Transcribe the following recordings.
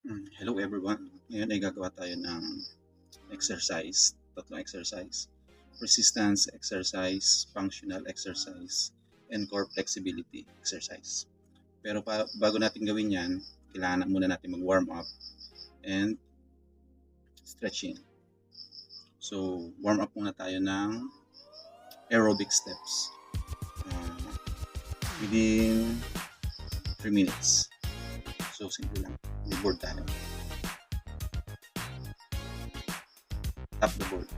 Hello everyone. Ngayon ay gagawa tayo ng exercise, tatlong exercise. Resistance exercise, functional exercise, and core flexibility exercise. Pero bago natin gawin yan, kailangan muna natin mag-warm up and stretching. So, warm up muna tayo ng aerobic steps within 3 minutes. So, simple lang. Board tayo. Tap the board.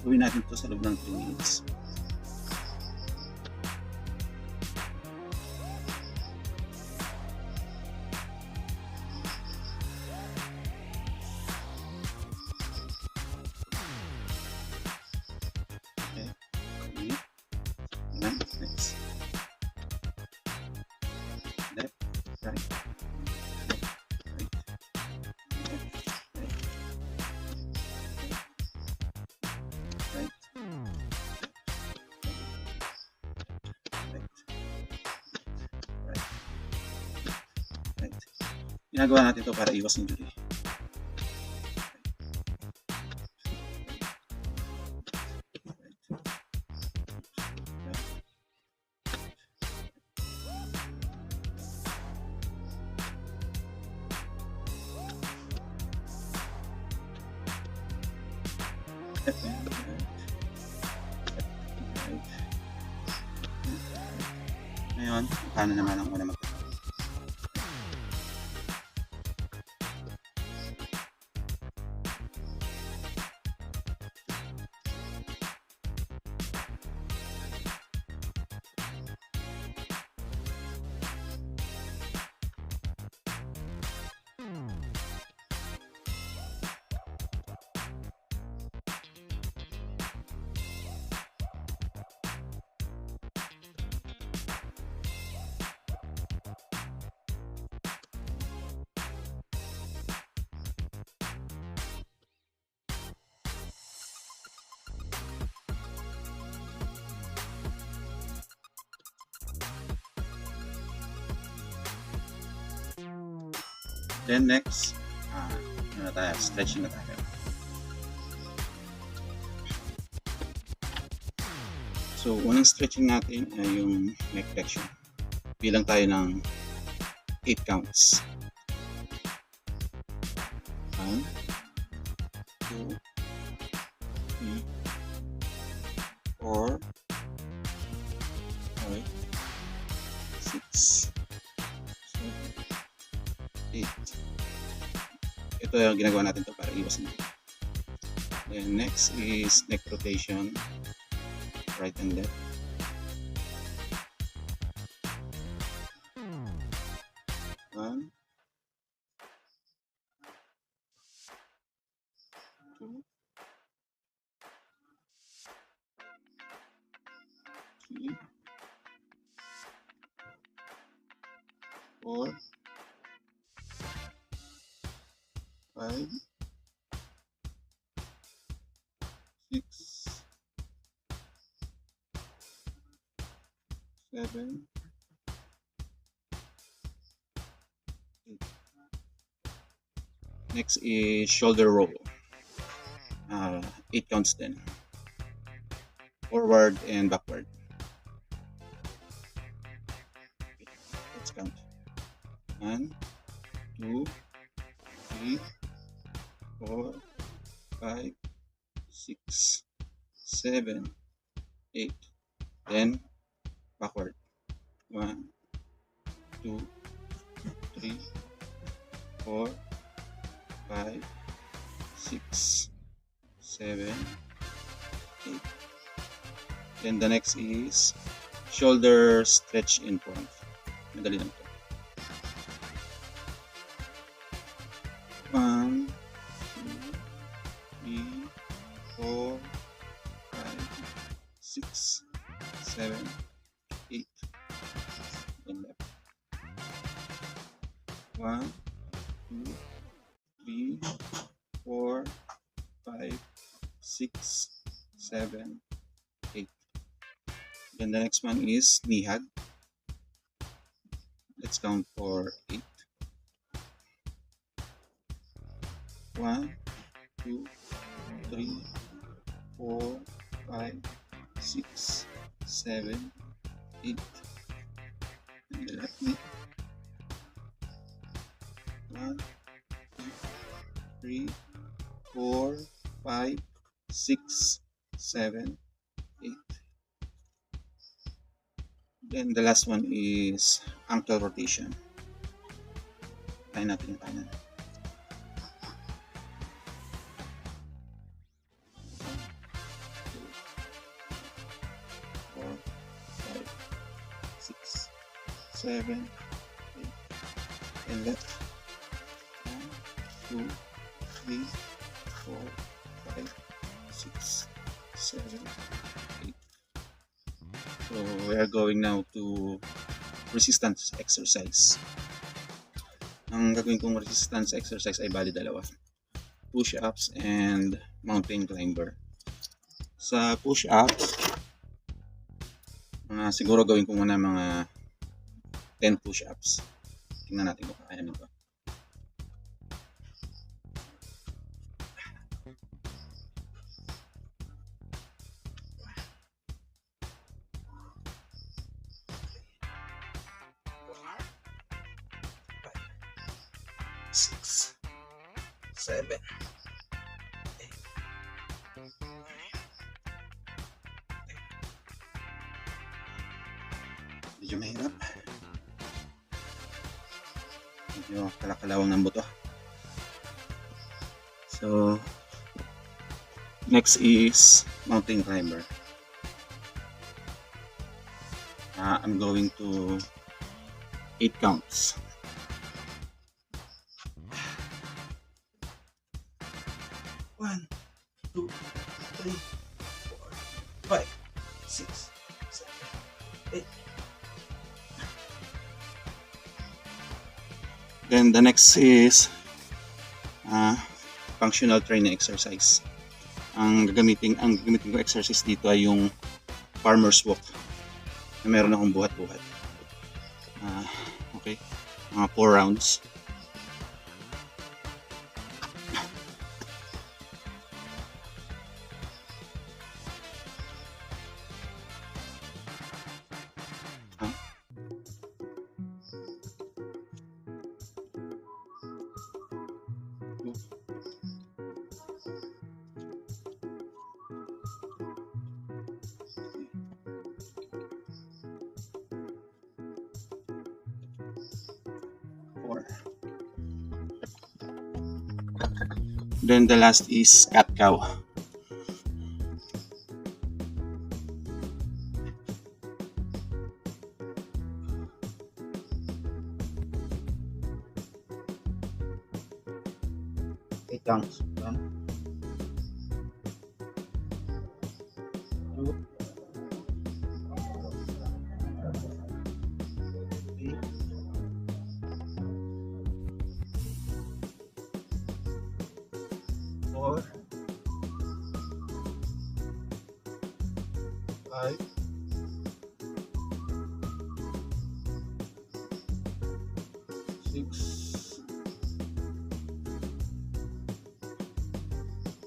Gawin natin ito sa loob ng 3 minutes. Okay. Next. Left, right. Ginagawa natin ito para iwas injury. Ngayon, paano naman ang una magkakaroon? Then next, stretching na tayo. So, unang stretching natin ay yung neck flexion. Bilang tayo ng 8 counts. 1, 2, 3, 4, 5, 6, 7, 8. Ito yung ginagawa natin to para iwas na. Then next is neck rotation, right and left. One, 2, 3, 4, 5, 6, 7, 8. Next is shoulder roll. 8 counts din. Forward and backward. Let's count. 1, 2, 3, 4, 5, 6, 7, 8. Then backward. 1, 2, 3, 4, 5, 6, 7, 8. Then the next is shoulder stretch in front. Madali lang to. 6, 7, 8. And left. 1, 2, 3, 4, 5, 6, 7, 8. Then the next one is knee hug. Let's count for 8. 1, 2, 3, 4, 5, 6, 7, 8. And the left knee. 1, 2, 3, 4, 5, 6, 7, 8. Then the last one is ankle rotation. Try natin yung kanan. 4, 5, 6, 7, 8. And left. 1, 2, 3, 4, 5, 6, 7, 8. So we are going now to resistance exercise. Ang gagawin kong resistance exercise ay bali dalawa. Push-ups and mountain climber. Sa push-ups, siguro gawin ko muna mga 10 push-ups. Tingnan natin kung kaya nito. Six, 7, 8. Medyo mahirap. Medyo kalakalawang ng buto. So, next is mountain climber. I'm going to 8 counts. 1, 2, 3, 4, 5, 6, 7, 8. Then the next is functional training exercise. Ang gagamitin ko exercise dito ay yung farmer's walk na meron akong buhat-buhat. Okay, mga 4 rounds. Then the last is cat cow. Eight counts. 1, 2, 3, 4, 5, 6,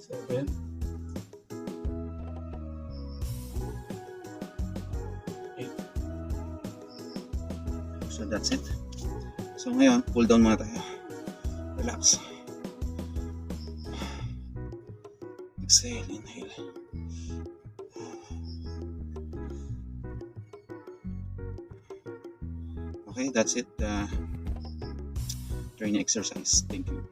7, 8. So that's it. So ngayon, cool down muna tayo. Relax. Exhale, inhale. Okay, that's it. Training exercise. Thank you.